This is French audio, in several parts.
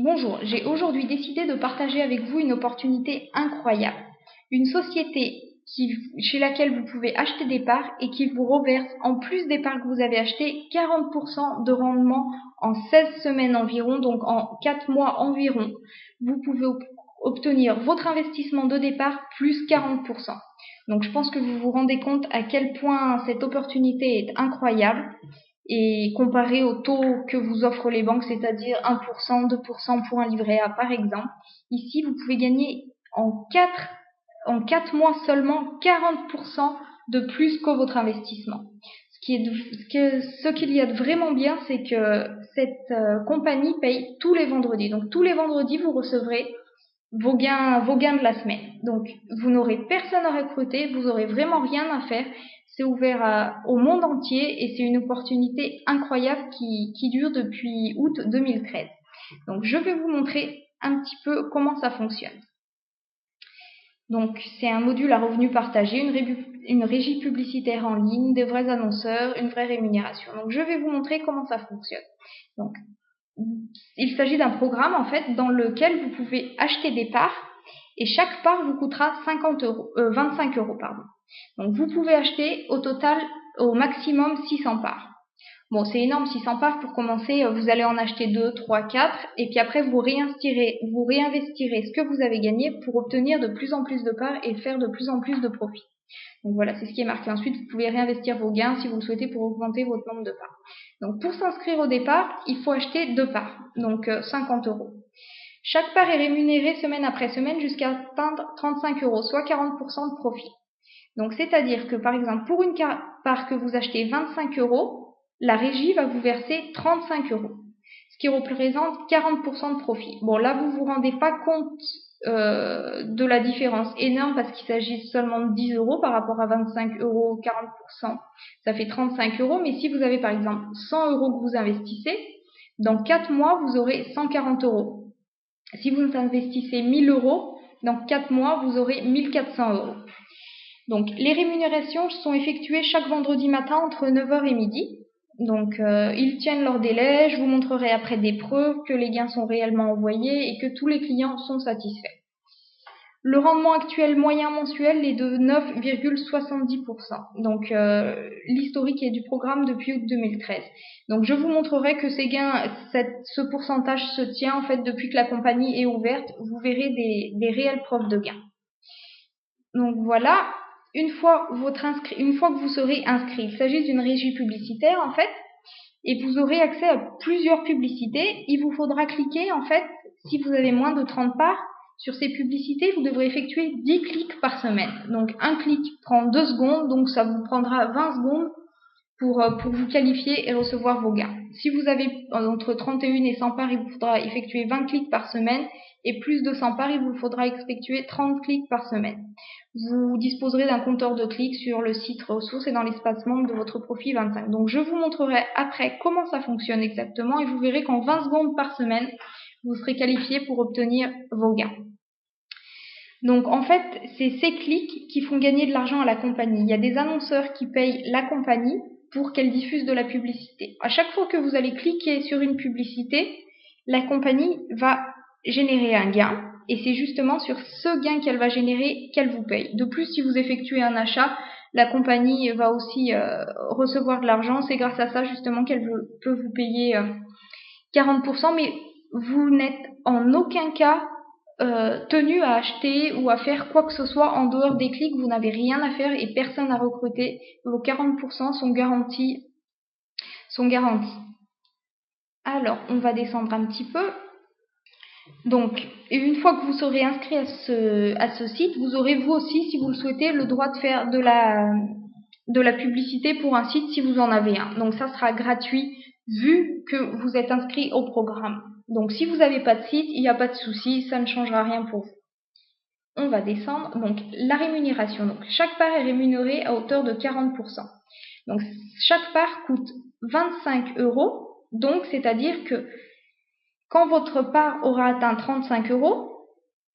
Bonjour, j'ai aujourd'hui décidé de partager avec vous une opportunité incroyable. Une société chez laquelle vous pouvez acheter des parts et qui vous reverse, en plus des parts que vous avez achetées, 40% de rendement en 16 semaines environ, donc en 4 mois environ. Vous pouvez obtenir votre investissement de départ plus 40%. Donc je pense que vous vous rendez compte à quel point cette opportunité est incroyable. Et comparé au taux que vous offrent les banques, c'est-à-dire 1%, 2% pour un livret A par exemple, ici vous pouvez gagner en 4 mois seulement 40% de plus que votre investissement. Ce qu'il y a de vraiment bien, c'est que cette compagnie paye tous les vendredis. Donc tous les vendredis, vous recevrez vos gains de la semaine. Donc vous n'aurez personne à recruter, vous aurez vraiment rien à faire. C'est ouvert au monde entier et c'est une opportunité incroyable qui dure depuis août 2013. Donc je vais vous montrer un petit peu comment ça fonctionne. Donc c'est un module à revenu partagé, une régie publicitaire en ligne, des vrais annonceurs, une vraie rémunération. Donc je vais vous montrer comment ça fonctionne. Donc il s'agit d'un programme en fait dans lequel vous pouvez acheter des parts et chaque part vous coûtera 25 euros. Donc vous pouvez acheter au total au maximum 600 parts. Bon, c'est énorme, 600 parts pour commencer, vous allez en acheter 2, 3, 4 et puis après vous réinvestirez ce que vous avez gagné pour obtenir de plus en plus de parts et faire de plus en plus de profit. Donc voilà, c'est ce qui est marqué. Ensuite, vous pouvez réinvestir vos gains si vous le souhaitez pour augmenter votre nombre de parts. Donc pour s'inscrire au départ, il faut acheter 2 parts, donc 50 euros. Chaque part est rémunérée semaine après semaine jusqu'à atteindre 35 euros, soit 40% de profit. Donc c'est-à-dire que par exemple, pour une part que vous achetez 25 euros, la régie va vous verser 35 euros, ce qui représente 40% de profit. Bon, là, vous vous rendez pas compte de la différence énorme parce qu'il s'agit seulement de 10 euros par rapport à 25 euros, 40%, ça fait 35 euros. Mais si vous avez par exemple 100 euros que vous investissez, dans 4 mois, vous aurez 140 euros. Si vous investissez 1000 euros, dans 4 mois, vous aurez 1400 euros. Donc, les rémunérations sont effectuées chaque vendredi matin entre 9h et midi. Donc, ils tiennent leur délai. Je vous montrerai après des preuves que les gains sont réellement envoyés et que tous les clients sont satisfaits. Le rendement actuel moyen mensuel est de 9,70%. Donc, l'historique est du programme depuis août 2013. Donc, je vous montrerai que ces gains, ce pourcentage se tient en fait depuis que la compagnie est ouverte. Vous verrez des réelles preuves de gains. Donc voilà. Une fois que vous serez inscrit, il s'agit d'une régie publicitaire en fait, et vous aurez accès à plusieurs publicités. Il vous faudra cliquer en fait, si vous avez moins de 30 parts, sur ces publicités, vous devrez effectuer 10 clics par semaine. Donc un clic prend 2 secondes, donc ça vous prendra 20 secondes pour vous qualifier et recevoir vos gains. Si vous avez entre 31 et 100 parts, il vous faudra effectuer 20 clics par semaine, et plus de 100 parts, il vous faudra effectuer 30 clics par semaine. Vous disposerez d'un compteur de clics sur le site ressources et dans l'espace membre de votre profil 25. Donc je vous montrerai après comment ça fonctionne exactement et vous verrez qu'en 20 secondes par semaine, vous serez qualifié pour obtenir vos gains. Donc en fait, c'est ces clics qui font gagner de l'argent à la compagnie. Il y a des annonceurs qui payent la compagnie pour qu'elle diffuse de la publicité. À chaque fois que vous allez cliquer sur une publicité, la compagnie va générer un gain. Et c'est justement sur ce gain qu'elle va générer qu'elle vous paye. De plus, si vous effectuez un achat, la compagnie va aussi recevoir de l'argent. C'est grâce à ça justement qu'elle peut vous payer 40%. Mais vous n'êtes en aucun cas tenu à acheter ou à faire quoi que ce soit en dehors des clics. Vous n'avez rien à faire et personne à recruter. Vos 40% sont garantis. Alors, on va descendre un petit peu. Donc, une fois que vous serez inscrit à ce site, vous aurez vous aussi, si vous le souhaitez, le droit de faire de la publicité pour un site si vous en avez un. Donc ça sera gratuit vu que vous êtes inscrit au programme. Donc si vous n'avez pas de site, il n'y a pas de souci, ça ne changera rien pour vous. On va descendre. Donc la rémunération. Donc chaque part est rémunérée à hauteur de 40%. Donc chaque part coûte 25 euros. Donc c'est-à-dire que quand votre part aura atteint 35 euros,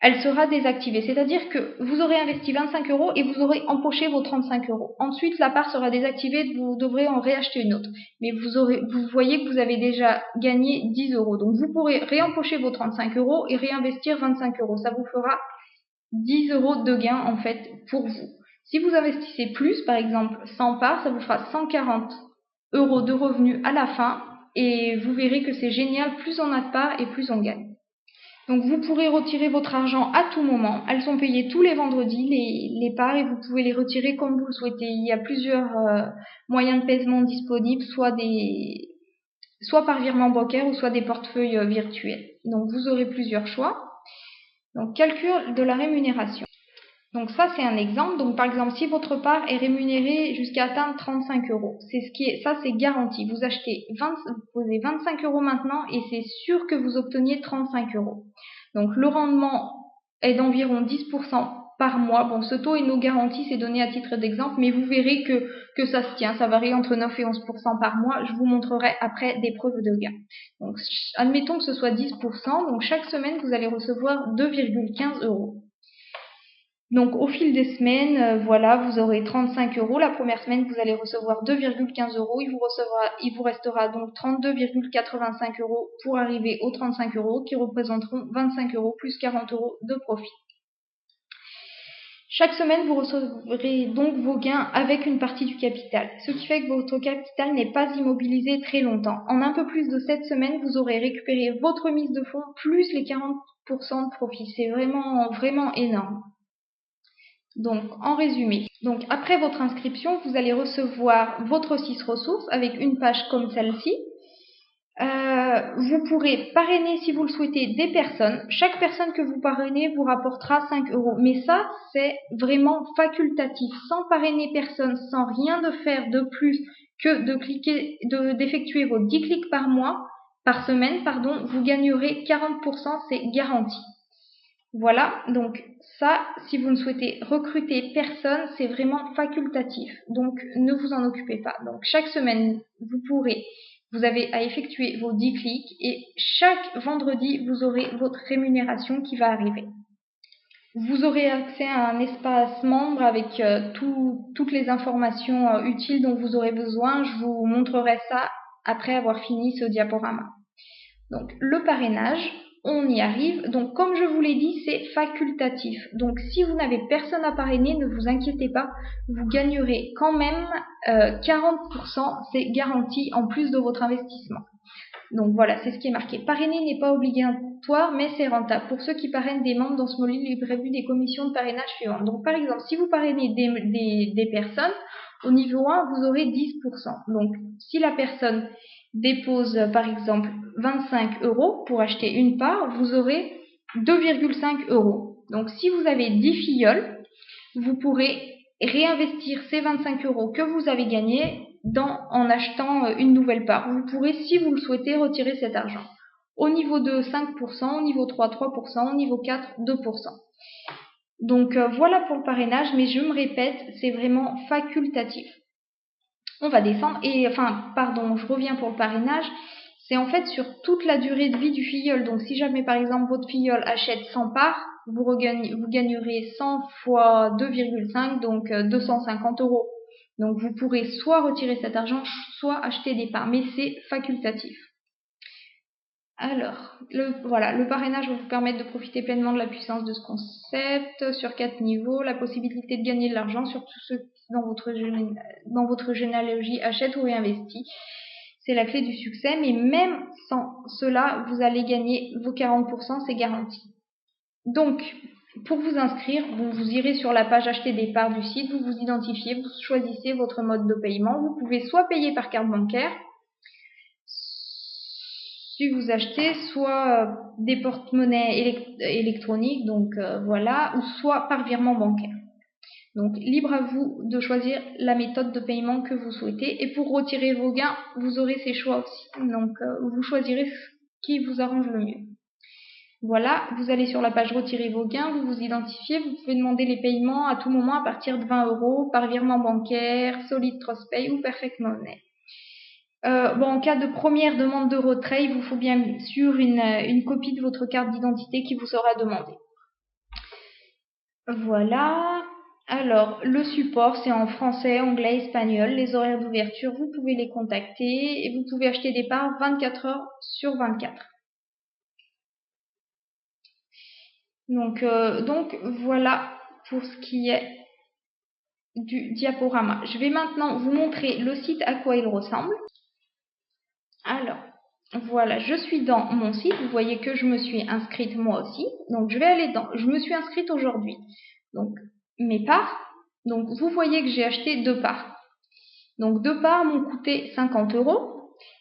elle sera désactivée. C'est-à-dire que vous aurez investi 25 euros et vous aurez empoché vos 35 euros. Ensuite, la part sera désactivée, vous devrez en réacheter une autre. Mais vous voyez que vous avez déjà gagné 10 euros. Donc, vous pourrez réempocher vos 35 euros et réinvestir 25 euros. Ça vous fera 10 euros de gain, en fait, pour vous. Si vous investissez plus, par exemple 100 parts, ça vous fera 140 euros de revenus à la fin. Et vous verrez que c'est génial, plus on a de parts et plus on gagne. Donc vous pourrez retirer votre argent à tout moment. Elles sont payées tous les vendredis, les parts, et vous pouvez les retirer comme vous le souhaitez. Il y a plusieurs moyens de paiement disponibles, soit par virement bancaire ou soit des portefeuilles virtuels. Donc vous aurez plusieurs choix. Donc calcul de la rémunération. Donc ça c'est un exemple. Donc par exemple si votre part est rémunérée jusqu'à atteindre 35 euros, ça c'est garanti. Vous posez 25 euros maintenant et c'est sûr que vous obteniez 35 euros. Donc le rendement est d'environ 10% par mois. Bon, ce taux est non garanti, c'est donné à titre d'exemple, mais vous verrez que ça se tient. Ça varie entre 9 et 11% par mois. Je vous montrerai après des preuves de gain. Donc admettons que ce soit 10%. Donc chaque semaine vous allez recevoir 2,15 euros. Donc au fil des semaines, voilà, vous aurez 35 euros. La première semaine, vous allez recevoir 2,15 euros. Il vous restera donc 32,85 euros pour arriver aux 35 euros qui représenteront 25 euros plus 40 euros de profit. Chaque semaine, vous recevrez donc vos gains avec une partie du capital, ce qui fait que votre capital n'est pas immobilisé très longtemps. En un peu plus de 7 semaines, vous aurez récupéré votre mise de fonds plus les 40% de profit. C'est vraiment, vraiment énorme. Donc, en résumé, donc après votre inscription, vous allez recevoir votre 6 ressources avec une page comme celle-ci. Vous pourrez parrainer, si vous le souhaitez, des personnes. Chaque personne que vous parrainez vous rapportera 5 euros. Mais ça, c'est vraiment facultatif. Sans parrainer personne, sans rien de faire de plus que d'effectuer vos 10 clics par semaine, vous gagnerez 40%, c'est garanti. Voilà, donc ça, si vous ne souhaitez recruter personne, c'est vraiment facultatif. Donc ne vous en occupez pas. Donc chaque semaine, vous avez à effectuer vos 10 clics et chaque vendredi, vous aurez votre rémunération qui va arriver. Vous aurez accès à un espace membre avec toutes les informations utiles dont vous aurez besoin. Je vous montrerai ça après avoir fini ce diaporama. Donc le parrainage, on y arrive. Donc comme je vous l'ai dit, c'est facultatif. Donc si vous n'avez personne à parrainer, ne vous inquiétez pas, vous gagnerez quand même 40%, c'est garanti en plus de votre investissement. Donc voilà, c'est ce qui est marqué. Parrainer n'est pas obligatoire, mais c'est rentable. Pour ceux qui parrainent des membres, dans ce module, il est prévu des commissions de parrainage suivantes. Donc par exemple, si vous parrainez des personnes, au niveau 1, vous aurez 10%. Donc si la personne dépose par exemple 25 euros pour acheter une part, vous aurez 2,5 euros. Donc si vous avez 10 filleuls, vous pourrez réinvestir ces 25 euros que vous avez gagnés en achetant une nouvelle part. Vous pourrez, si vous le souhaitez, retirer cet argent. Au niveau 2, 5%, au niveau 3, 3%, au niveau 4, 2%. Donc voilà pour le parrainage, mais je me répète, c'est vraiment facultatif. On va descendre, je reviens pour le parrainage. C'est en fait sur toute la durée de vie du filleul. Donc si jamais par exemple votre filleul achète 100 parts, vous gagnerez 100 fois 2,5, donc 250 euros. Donc vous pourrez soit retirer cet argent, soit acheter des parts, mais c'est facultatif. Alors, le parrainage va vous permettre de profiter pleinement de la puissance de ce concept sur 4 niveaux. La possibilité de gagner de l'argent sur tous ceux qui dans votre généalogie achètent ou réinvestissent. C'est la clé du succès, mais même sans cela, vous allez gagner vos 40%, c'est garanti. Donc, pour vous inscrire, vous irez sur la page acheter des parts du site, vous vous identifiez, vous choisissez votre mode de paiement. Vous pouvez soit payer par carte bancaire, si vous achetez, soit des porte-monnaies électroniques, donc voilà, ou soit par virement bancaire. Donc libre à vous de choisir la méthode de paiement que vous souhaitez. Et pour retirer vos gains, vous aurez ces choix aussi. Donc vous choisirez ce qui vous arrange le mieux. Voilà, vous allez sur la page retirer vos gains, vous vous identifiez, vous pouvez demander les paiements à tout moment à partir de 20 euros par virement bancaire, Solid Trust Pay ou Perfect Money. En cas de première demande de retrait, il vous faut bien sûr une copie de votre carte d'identité qui vous sera demandée. Voilà. Alors, le support, c'est en français, anglais, espagnol. Les horaires d'ouverture, vous pouvez les contacter et vous pouvez acheter des parts 24 heures sur 24. Donc voilà pour ce qui est du diaporama. Je vais maintenant vous montrer le site à quoi il ressemble. Alors, voilà, je suis dans mon site. Vous voyez que je me suis inscrite moi aussi. Donc, je vais aller je me suis inscrite aujourd'hui. Donc, mes parts. Donc, vous voyez que j'ai acheté 2 parts. Donc, 2 parts m'ont coûté 50 euros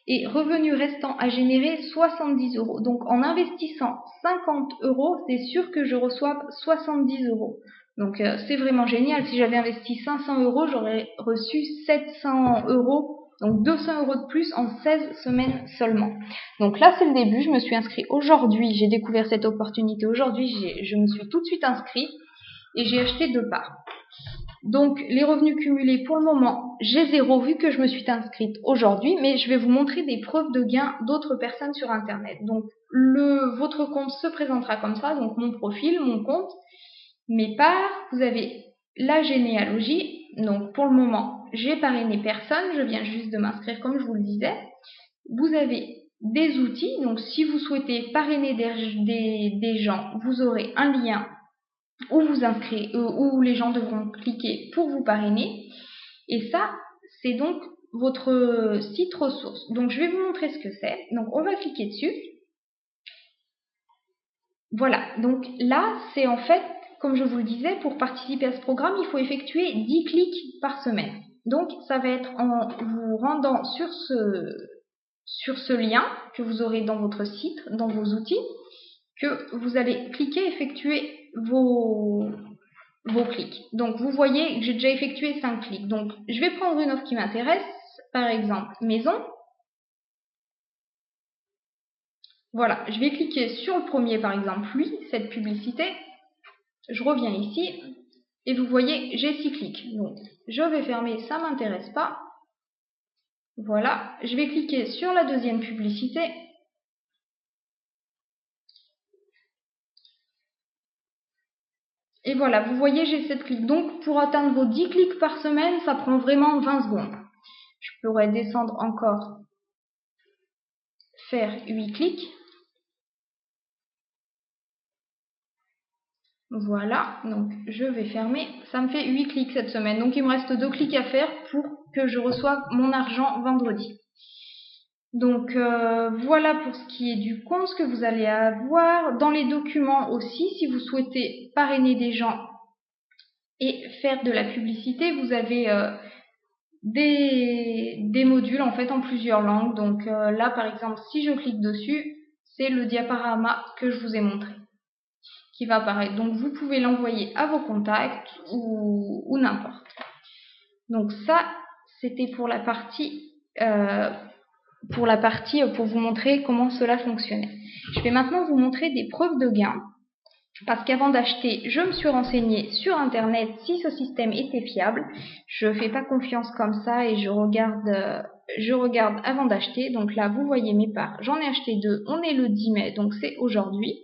et revenu restant à générer 70 euros. Donc, en investissant 50 euros, c'est sûr que je reçoive 70 euros. Donc, c'est vraiment génial. Si j'avais investi 500 euros, j'aurais reçu 700 euros. Donc 200 euros de plus en 16 semaines seulement. Donc là, c'est le début. Je me suis inscrite aujourd'hui. J'ai découvert cette opportunité aujourd'hui. Je me suis tout de suite inscrite et j'ai acheté 2 parts. Donc, les revenus cumulés, pour le moment, j'ai 0 vu que je me suis inscrite aujourd'hui, mais je vais vous montrer des preuves de gains d'autres personnes sur Internet. Donc, votre compte se présentera comme ça, donc mon profil, mon compte, mes parts, vous avez la généalogie. Donc, pour le moment, j'ai parrainé personne, je viens juste de m'inscrire comme je vous le disais. Vous avez des outils, donc si vous souhaitez parrainer des gens, vous aurez un lien où vous inscrivez, où les gens devront cliquer pour vous parrainer. Et ça, c'est donc votre site ressource. Donc, je vais vous montrer ce que c'est. Donc, on va cliquer dessus. Voilà. Donc, là, c'est en fait, comme je vous le disais, pour participer à ce programme, il faut effectuer 10 clics par semaine. Donc, ça va être en vous rendant sur ce lien que vous aurez dans votre site, dans vos outils, que vous allez cliquer, effectuer vos clics. Donc, vous voyez que j'ai déjà effectué 5 clics. Donc, je vais prendre une offre qui m'intéresse, par exemple, maison. Voilà, je vais cliquer sur le premier, par exemple, lui, cette publicité. Je reviens ici et vous voyez, j'ai 6 clics. Donc, je vais fermer, ça ne m'intéresse pas. Voilà, je vais cliquer sur la deuxième publicité. Et voilà, vous voyez, j'ai 7 clics. Donc, pour atteindre vos 10 clics par semaine, ça prend vraiment 20 secondes. Je pourrais descendre encore, faire 8 clics. Voilà, donc je vais fermer. Ça me fait 8 clics cette semaine. Donc, il me reste 2 clics à faire pour que je reçoive mon argent vendredi. Donc, voilà pour ce qui est du compte, ce que vous allez avoir. Dans les documents aussi, si vous souhaitez parrainer des gens et faire de la publicité, vous avez des modules en fait en plusieurs langues. Donc là, par exemple, si je clique dessus, c'est le diaporama que je vous ai montré qui va apparaître. Donc, vous pouvez l'envoyer à vos contacts ou n'importe. Donc ça, c'était pour la partie pour vous montrer comment cela fonctionnait. Je vais maintenant vous montrer des preuves de gain. Parce qu'avant d'acheter, je me suis renseignée sur Internet si ce système était fiable. Je ne fais pas confiance comme ça et je regarde avant d'acheter. Donc là, vous voyez mes parts. J'en ai acheté 2. On est le 10 mai, donc c'est aujourd'hui.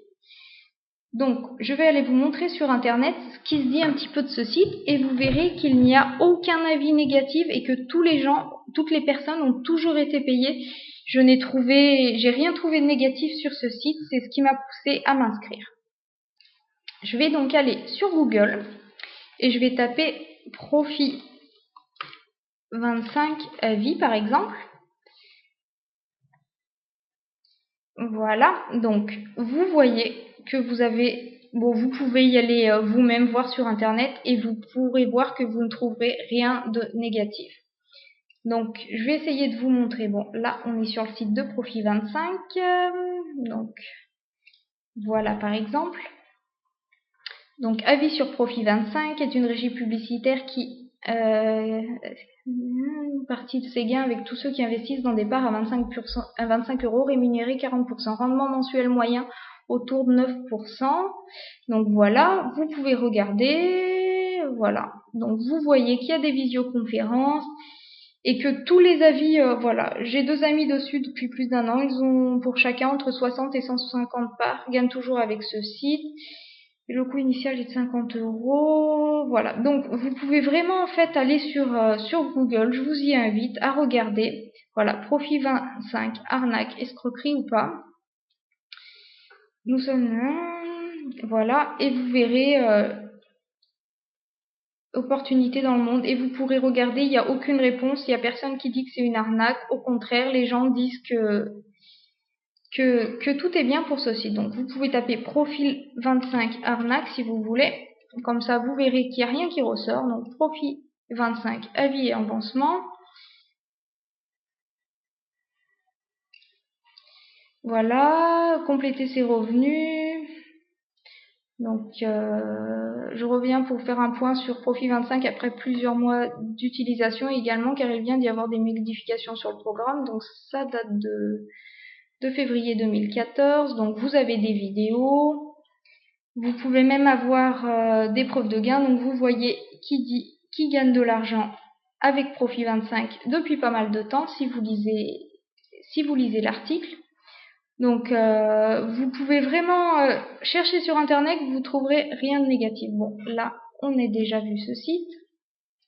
Donc, je vais aller vous montrer sur Internet ce qui se dit un petit peu de ce site et vous verrez qu'il n'y a aucun avis négatif et que toutes les personnes ont toujours été payées. J'ai rien trouvé de négatif sur ce site. C'est ce qui m'a poussé à m'inscrire. Je vais donc aller sur Google et je vais taper profit 25 avis par exemple. Voilà, donc vous voyez que vous pouvez y aller vous-même voir sur Internet et vous pourrez voir que vous ne trouverez rien de négatif. Donc, je vais essayer de vous montrer. Bon, là, on est sur le site de Profit 25. Donc, voilà par exemple. Donc, avis sur Profit 25 est une régie publicitaire qui une partie de ses gains avec tous ceux qui investissent dans des parts à 25 euros rémunérés 40%. Rendement mensuel moyen autour de 9%. Donc voilà, vous pouvez regarder. Voilà. Donc vous voyez qu'il y a des visioconférences et que tous les avis, voilà. J'ai 2 amis dessus depuis plus d'1 an. Ils ont pour chacun entre 60 et 150 parts. Gagnent toujours avec ce site. Le coût initial est de 50 €. Voilà. Donc, vous pouvez vraiment, en fait, aller sur Google. Je vous y invite à regarder. Voilà. Profit 25, arnaque, escroquerie ou pas. Nous sommes, voilà. Et vous verrez, opportunité dans le monde. Et vous pourrez regarder. Il n'y a aucune réponse. Il n'y a personne qui dit que c'est une arnaque. Au contraire, les gens disent que tout est bien pour ce site. Donc, vous pouvez taper profil 25 arnaque si vous voulez. Comme ça, vous verrez qu'il n'y a rien qui ressort. Donc, profil 25 avis et avancement. Voilà, compléter ses revenus. Donc, je reviens pour faire un point sur Profil 25 après plusieurs mois d'utilisation également, car il vient d'y avoir des modifications sur le programme. Donc, ça date de février 2014. Donc, vous avez des vidéos. Vous pouvez même avoir des preuves de gain. Donc, vous voyez qui gagne de l'argent avec Profit 25 depuis pas mal de temps si vous lisez l'article. Donc, vous pouvez vraiment chercher sur Internet, vous trouverez rien de négatif. Bon, là, on a déjà vu ce site.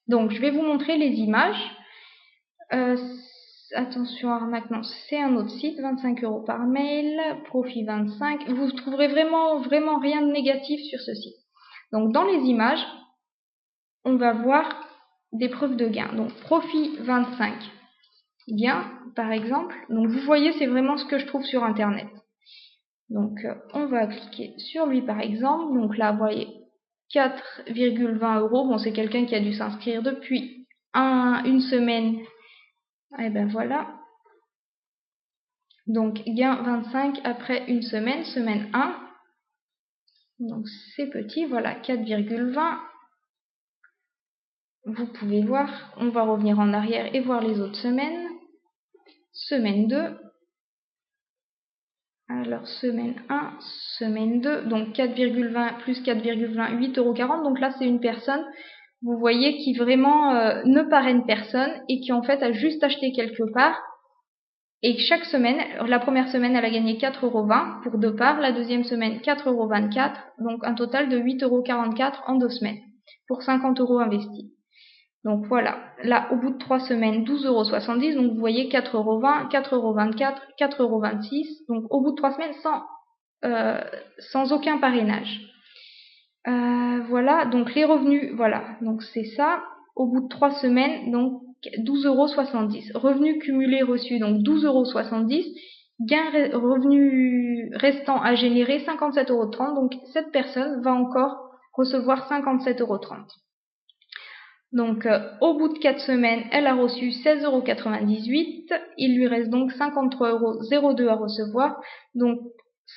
Donc, je vais vous montrer les images. Attention, arnaque, non, c'est un autre site, 25 € par mail, profit 25. Vous trouverez vraiment rien de négatif sur ce site. Donc, dans les images, on va voir des preuves de gain. Donc, profit 25 gain, par exemple. Donc, vous voyez, c'est vraiment ce que je trouve sur Internet. Donc, on va cliquer sur lui, par exemple. Donc là, vous voyez, 4,20 €. Bon, c'est quelqu'un qui a dû s'inscrire depuis une semaine. Et ben voilà. Donc, gain 25 après une semaine, semaine 1. Donc, c'est petit, voilà, 4,20. Vous pouvez voir, on va revenir en arrière et voir les autres semaines. Semaine 2. Alors, semaine 1, semaine 2, donc 4,20 plus 4,20, 8,40 €. Donc là, c'est une personne, vous voyez, qui vraiment ne parraine personne et qui en fait a juste acheté quelque part. Et chaque semaine, la première semaine, elle a gagné 4,20 € pour 2 parts. La deuxième semaine, 4,24 €. Donc un total de 8,44 € en 2 semaines pour 50 € investis. Donc voilà, là au bout de 3 semaines, 12,70 €, donc vous voyez 4,20 €, 4,24 €, 4,26 €, donc au bout de 3 semaines sans aucun parrainage. Voilà, donc les revenus, voilà, donc c'est ça, au bout de 3 semaines, donc 12,70 €. Revenus cumulés reçus, donc 12,70 €. Gain revenu restant à générer, 57,30 €. Donc cette personne va encore recevoir 57,30 €. Donc, au bout de 4 semaines, elle a reçu 16,98 €. Il lui reste donc 53,02 € à recevoir. Donc,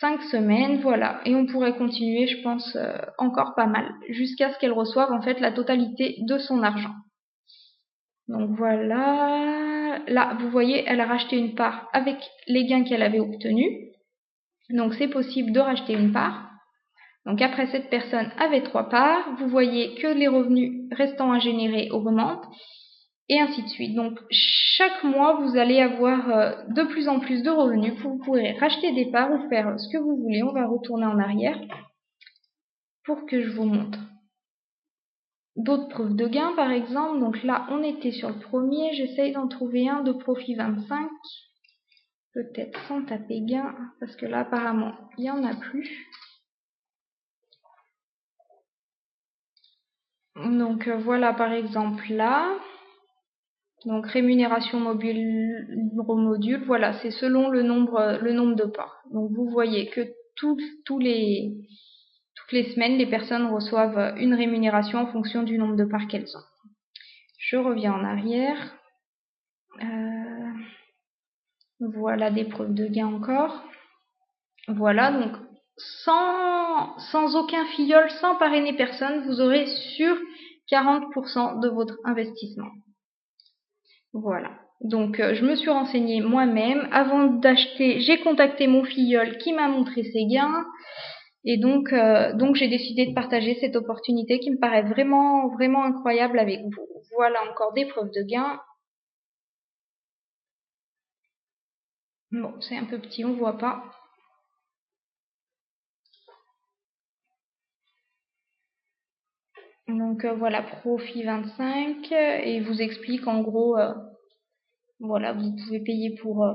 5 semaines, voilà. Et on pourrait continuer, je pense, encore pas mal, jusqu'à ce qu'elle reçoive en fait la totalité de son argent. Donc voilà. Là, vous voyez, elle a racheté une part avec les gains qu'elle avait obtenus. Donc, c'est possible de racheter une part. Donc après, cette personne avait 3 parts. Vous voyez que les revenus restants à générer augmentent. Et ainsi de suite. Donc chaque mois, vous allez avoir de plus en plus de revenus. Vous pourrez racheter des parts ou faire ce que vous voulez. On va retourner en arrière pour que je vous montre d'autres preuves de gain, par exemple. Donc là, on était sur le premier. J'essaye d'en trouver un de profit 25. Peut-être sans taper gain, parce que là, apparemment, il n'y en a plus. Donc voilà, par exemple là. Donc rémunération module, voilà, c'est selon le nombre de parts. Donc vous voyez que toutes les semaines, les personnes reçoivent une rémunération en fonction du nombre de parts qu'elles ont. Je reviens en arrière. Voilà des preuves de gain encore. Voilà, donc sans aucun filleul, sans parrainer personne, vous aurez sur 40% de votre investissement. Voilà. Donc, je me suis renseignée moi-même. Avant d'acheter, j'ai contacté mon filleul qui m'a montré ses gains. Et donc j'ai décidé de partager cette opportunité qui me paraît vraiment, vraiment incroyable avec vous. Voilà encore des preuves de gains. Bon, c'est un peu petit, on voit pas. Donc voilà, profit 25, et il vous explique en gros, voilà, vous pouvez payer pour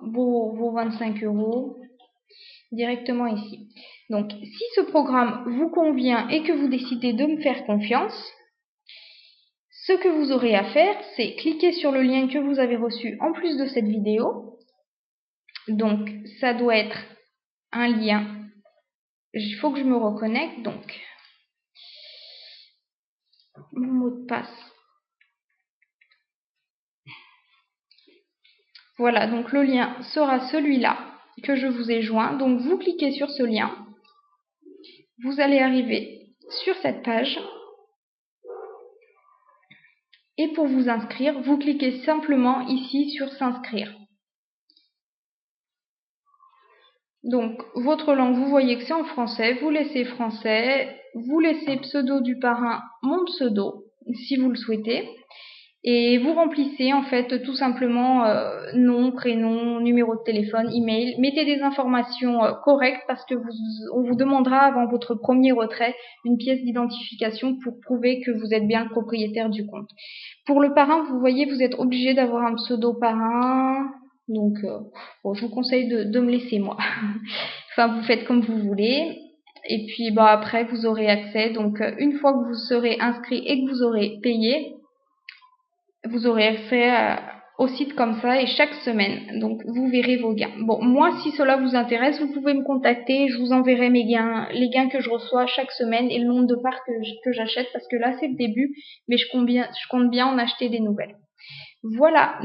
vos 25 € directement ici. Donc si ce programme vous convient et que vous décidez de me faire confiance, ce que vous aurez à faire, c'est cliquer sur le lien que vous avez reçu en plus de cette vidéo. Donc ça doit être un lien. Il faut que je me reconnecte, donc mon mot de passe. Voilà, donc le lien sera celui-là que je vous ai joint. Donc vous cliquez sur ce lien. Vous allez arriver sur cette page. Et pour vous inscrire, vous cliquez simplement ici sur s'inscrire. Donc votre langue, vous voyez que c'est en français. Vous laissez français. Vous laissez pseudo du parrain, mon pseudo, si vous le souhaitez. Et vous remplissez en fait tout simplement nom, prénom, numéro de téléphone, email. Mettez des informations correctes parce que on vous demandera avant votre premier retrait une pièce d'identification pour prouver que vous êtes bien le propriétaire du compte. Pour le parrain, vous voyez, vous êtes obligé d'avoir un pseudo parrain. Donc bon, je vous conseille de me laisser moi. Enfin, vous faites comme vous voulez. Et puis bah, après, vous aurez accès. Donc une fois que vous serez inscrit et que vous aurez payé, vous aurez accès au site comme ça et chaque semaine. Donc vous verrez vos gains. Bon, moi si cela vous intéresse, vous pouvez me contacter. Je vous enverrai mes gains, les gains que je reçois chaque semaine et le nombre de parts que j'achète parce que là c'est le début, mais je compte bien en acheter des nouvelles. Voilà.